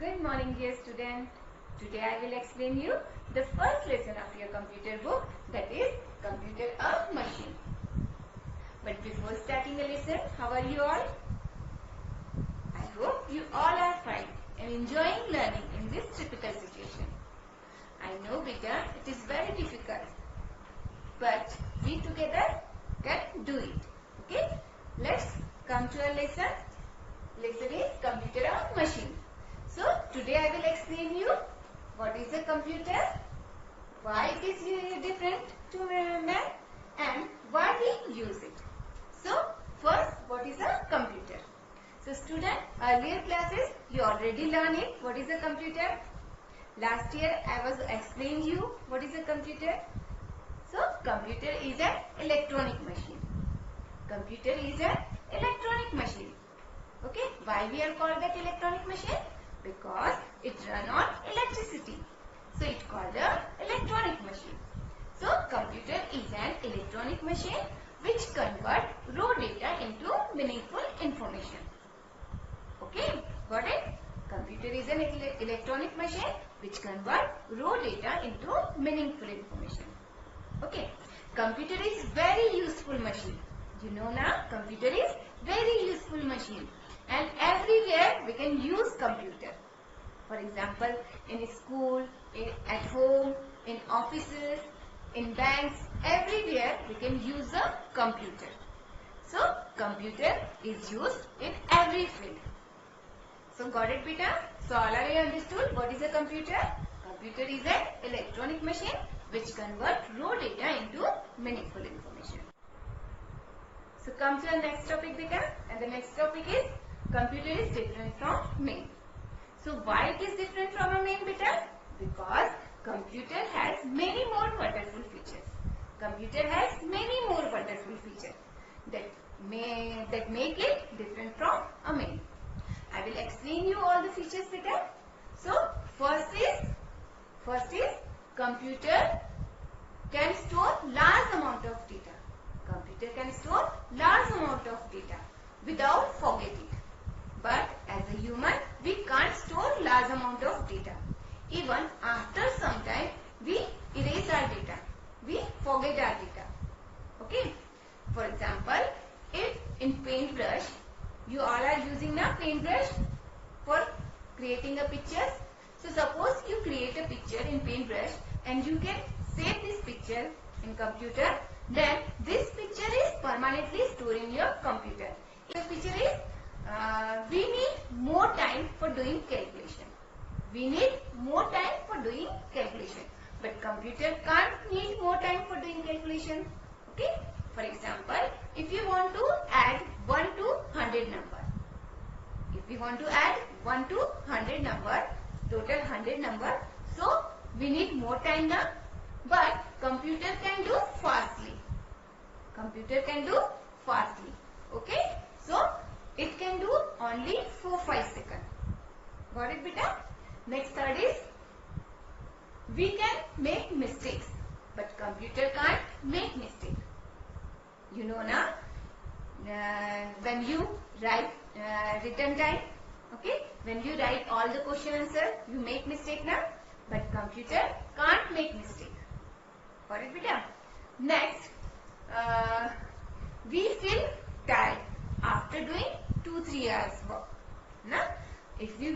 Good morning, dear student. Today I will explain you the first lesson of your computer book, that is Computer a Machine. But before starting a lesson, how are you all? I hope you all are fine and enjoying learning in this typical situation. I know beta, it is very difficult, but we together can do it. Okay? Let's come to our lesson. Lesson is Computer a Machine. So today I will explain you what is a computer, why it is different to man, and why we use it. So first, what is a computer? So student, earlier classes you already learned it. What is a computer? Last year I was explaining you what is a computer. So computer is an electronic machine. Computer is an electronic machine. Okay, why we are called that electronic machine? Because it run on electricity. So it called a electronic machine. So computer is an electronic machine which convert raw data into meaningful information. Okay, got it? Computer is an electronic machine which convert raw data into meaningful information. Okay, computer is very useful machine. You know now, computer is very useful machine. And everywhere we can use computer. For example, in school, at home, in offices, in banks, everywhere we can use a computer. So, computer is used in every field. So, got it beta? So, all are you understood what is a computer? Computer is an electronic machine which convert raw data into meaningful information. So, come to the next topic beta, and the next topic is computer is different from main. So why it is different from a main beta? Because computer has many more wonderful features. Computer has many more wonderful features that make it different from a main. I will explain you all the features beta. So first is computer can store large amount of data. Computer can store large amount of data without forgetting. But as a human, we can't store large amount of data. Even after some time, we erase our data. We forget our data. Okay. For example, if in paintbrush, you all are using a paintbrush for creating a picture. So suppose you create a picture in paintbrush and you can save this picture in computer. Then this picture is permanently stored in your computer. If picture is we need more time for doing calculation. We need more time for doing calculation. But computer can't need more time for doing calculation. Okay? For example, if you want to add 1 to 100 number. If we want to add 1 to 100 number, total 100 number. So, we need more time now. But computer can do fastly. Computer can do fastly. Okay? So, it can do only 4-5 seconds. Got it beta? Next third is, we can make mistakes. But computer can't make mistake. You know now, when you write written time, okay? When you write all the question answer, you make mistake now. But computer can't make mistake. Got it beta? Next, we feel tired after doing 2-3 hours work. Now, if we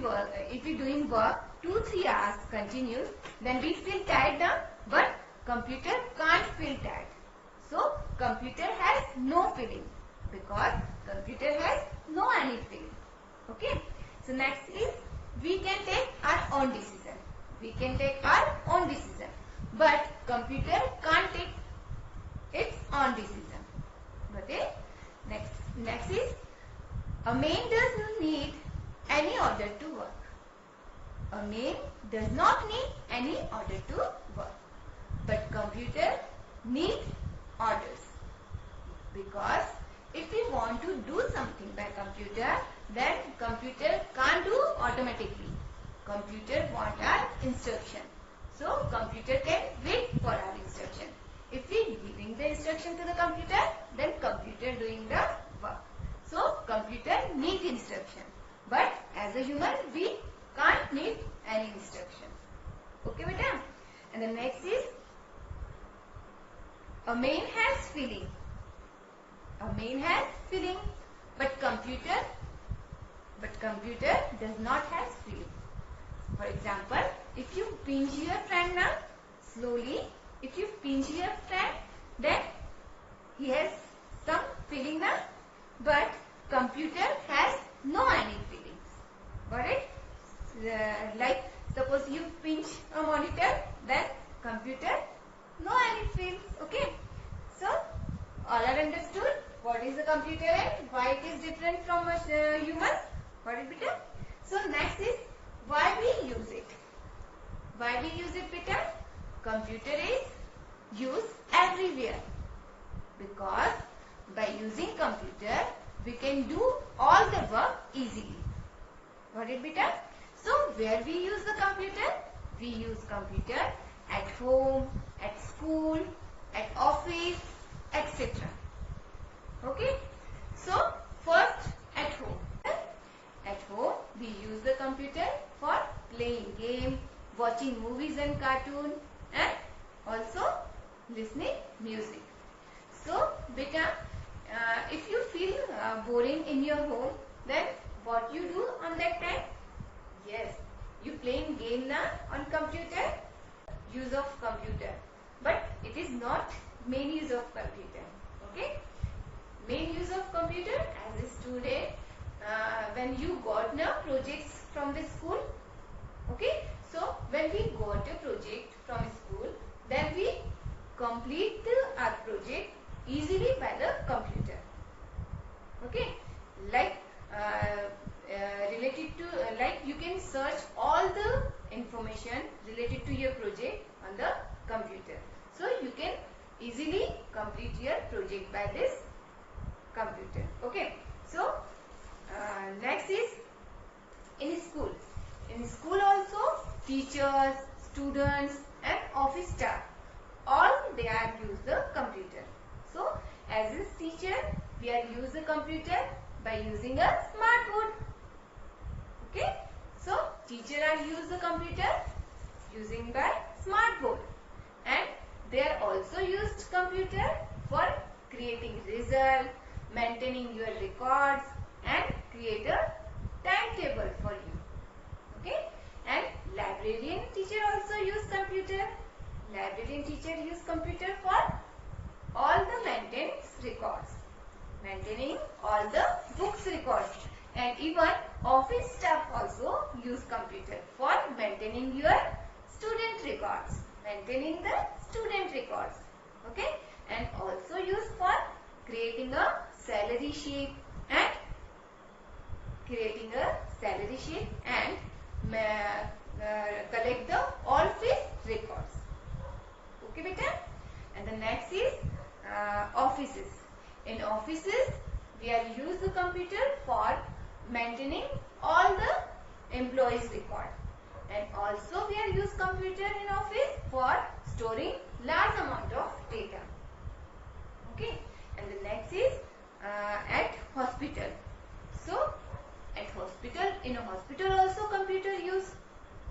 doing work 2-3 hours continuous, then we feel tired now, but computer can't feel tired. So computer has no feeling because computer has no any feeling. Okay. So next is, we can take our own decision. We can take our own decision, but computer can't take its own decision. Okay. Next is, a main does not need any order to work. A main does not need any order to work. But computer needs orders. Because if we want to do something by computer, then computer can't do automatically. Computer wants our instruction. So computer can wait for our instruction. If we giving the instruction to the computer, then computer doing the work. So computer needs instruction. But as a human, we Can't need any instruction. Okay, beta? And the next is a man has feeling. A man has feeling, but computer does not have feeling. For example, if you pinch your friend now, slowly, if you pinch your friend, then he has some feeling now, but computer has no any feelings. Got it? Like suppose you pinch a monitor, then computer no any feels. Okay. So all are understood what is the computer and why it is different from a human. Got it, beta? So next is why we use it. Why we use it, beta? Computer is used everywhere, because by using computer we can do all the work easily. Got it, beta? So where we use the computer? We use computer at home, at school, at office, etc. Okay? So first at home. At home we use the computer for playing game, watching movies and cartoon, and also listening music. So beta, if you feel boring in your home, then what you do on that time? Yes, you playing game now on computer, use of computer, but it is not main use of computer. Okay, main use of computer as a student, when you got now projects from the school. Okay, so when we got a project from school, then we complete our project easily by the computer. Okay, like related to like you can search all the information related to your project on the computer, so you can easily complete your project by this computer. Okay, so next is in school also teachers, students and office staff, all they are use the computer. So as a teacher we are use the computer by using a smart board. Okay, so teacher are use the computer using by smart board, and they are also used computer for creating result, maintaining your records and create a timetable for you. Okay, and librarian teacher also use computer. Librarian teacher use computer for all the maintenance records, maintaining all the books records, and even office staff also use computer for maintaining your student records, maintaining the student records. Okay, and also used for creating a salary sheet and collect the all fees records. Okay, beta? And the next is offices. In offices, we are use the computer for maintaining all the employees record, and also we are use computer in office for storing large amount of data. Okay, and the next is at hospital. So at hospital, in a hospital also computer use.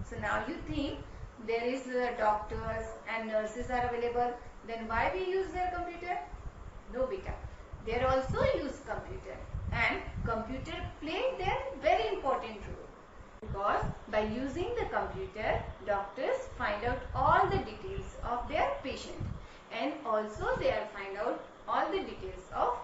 So now you think there is doctors and nurses are available, then why we use their computer? No, beta, they also use computer, and computer play their very important role, because by using the computer doctors find out all the details of their patient, and also they are find out all the details of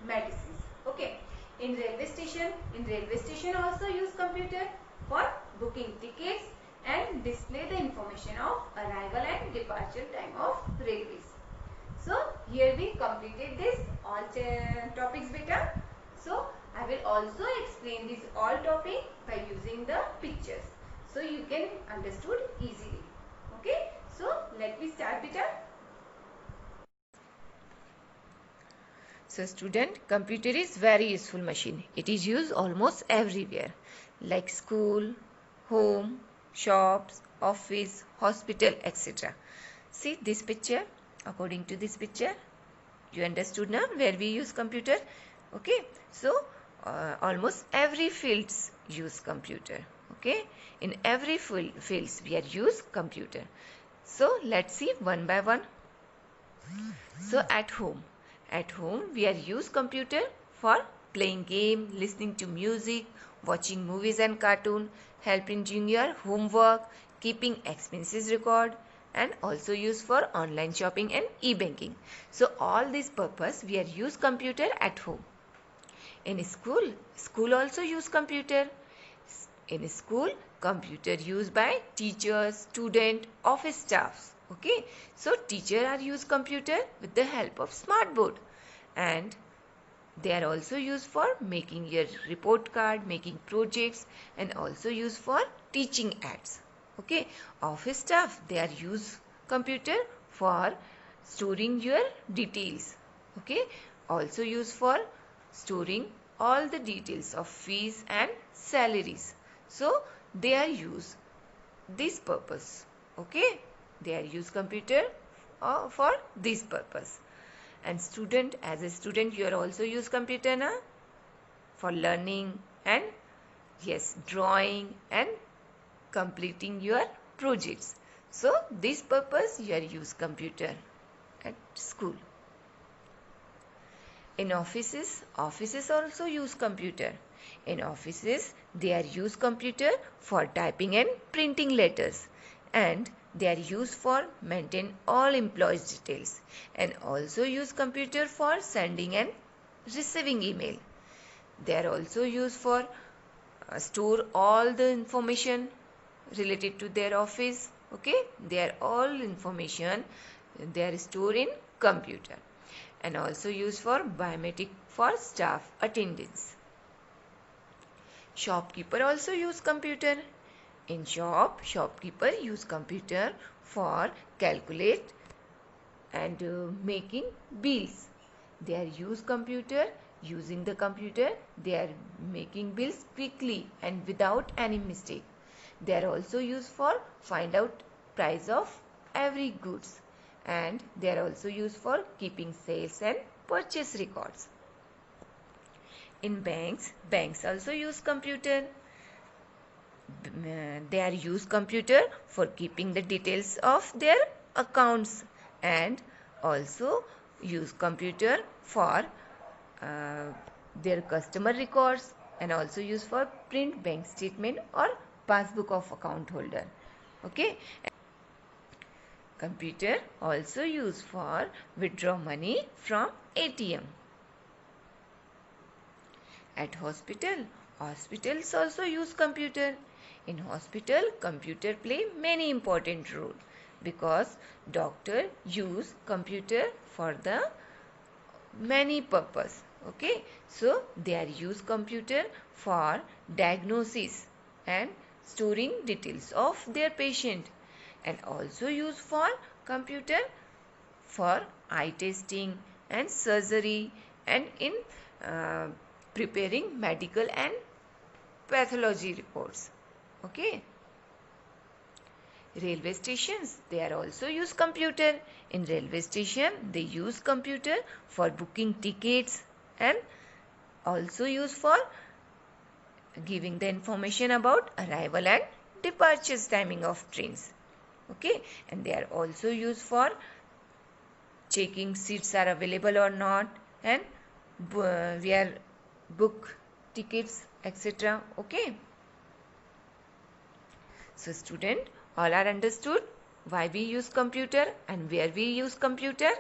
medicines. Okay, in railway station also use computer for booking tickets and display the information of arrival and departure time of railways. So here we completed this all topics, beta. So I will also explain this all topic by using the pictures, so you can understood easily. Okay, so let me start, beta. So student, computer is very useful machine. It is used almost everywhere, like school, home, shops, office, hospital, etc. See this picture. According to this picture, you understood now where we use computer. Okay, so almost every fields use computer. Okay, in every fields we are use computer. So let's see one by one. So at home we are use computer for playing game, listening to music, watching movies and cartoon, helping doing your homework, keeping expenses record, and also used for online shopping and e-banking. So all these purpose we are use computer at home. In school also use computer. In school, computer used by teachers, student, office staffs. Okay, so teacher are use computer with the help of smart board, and they are also used for making your report card, making projects, and also used for teaching ads. Okay, office staff, they are use computer for storing your details. Okay, also used for storing all the details of fees and salaries. So they are use this purpose. Okay, they are use computer for this purpose. And student, as a student, you are also use computer na, for learning and yes, drawing and completing your projects. So this purpose you are use computer at school. In offices also use computer. In offices, they are use computer for typing and printing letters, and they are used for maintain all employees details, and also use computer for sending and receiving email. They are also used for store all the information related to their office. Okay, they are all information they are stored in computer, and also used for biometric for staff attendance. Shopkeeper also use computer. In shopkeeper use computer for calculate and making bills. They are use computer. Using the computer, they are making bills quickly and without any mistake. They are also used for find out price of every goods, and they are also used for keeping sales and purchase records. In banks also use computer. They are use computer for keeping the details of their accounts, and also use computer for their customer records, and also use for print bank statement or passbook of account holder. Okay, computer also used for withdraw money from ATM. At hospitals also use computer. In hospital, computer play many important role because doctor use computer for the many purpose. Okay, so they are use computer for diagnosis and storing details of their patient, and also use for computer for eye testing and surgery, and in preparing medical and pathology reports. Okay, railway stations, they are also use computer. In railway station, they use computer for booking tickets, and also use for giving the information about arrival and departures timing of trains. Okay, and they are also used for checking seats are available or not, and where book tickets, etc. Okay, so student, all are understood why we use computer and where we use computer.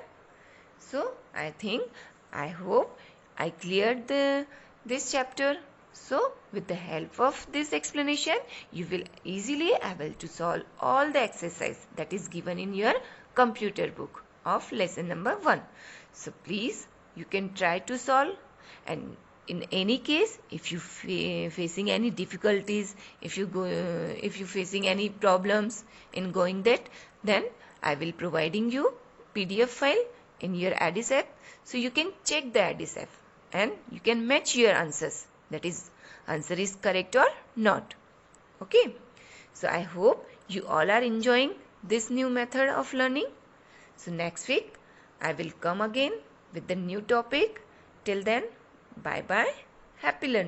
So I hope I cleared this chapter. So with the help of this explanation, you will easily able to solve all the exercise that is given in your computer book of lesson number 1. So please, you can try to solve, and in any case, if you facing any difficulties, if you facing any problems in going that, then I will providing you PDF file in your Addis app, so you can check the Addis app and you can match your answers, that is answer is correct or not. Okay, so I hope you all are enjoying this new method of learning. So next week I will come again with the new topic. Till then, bye bye, happy learning.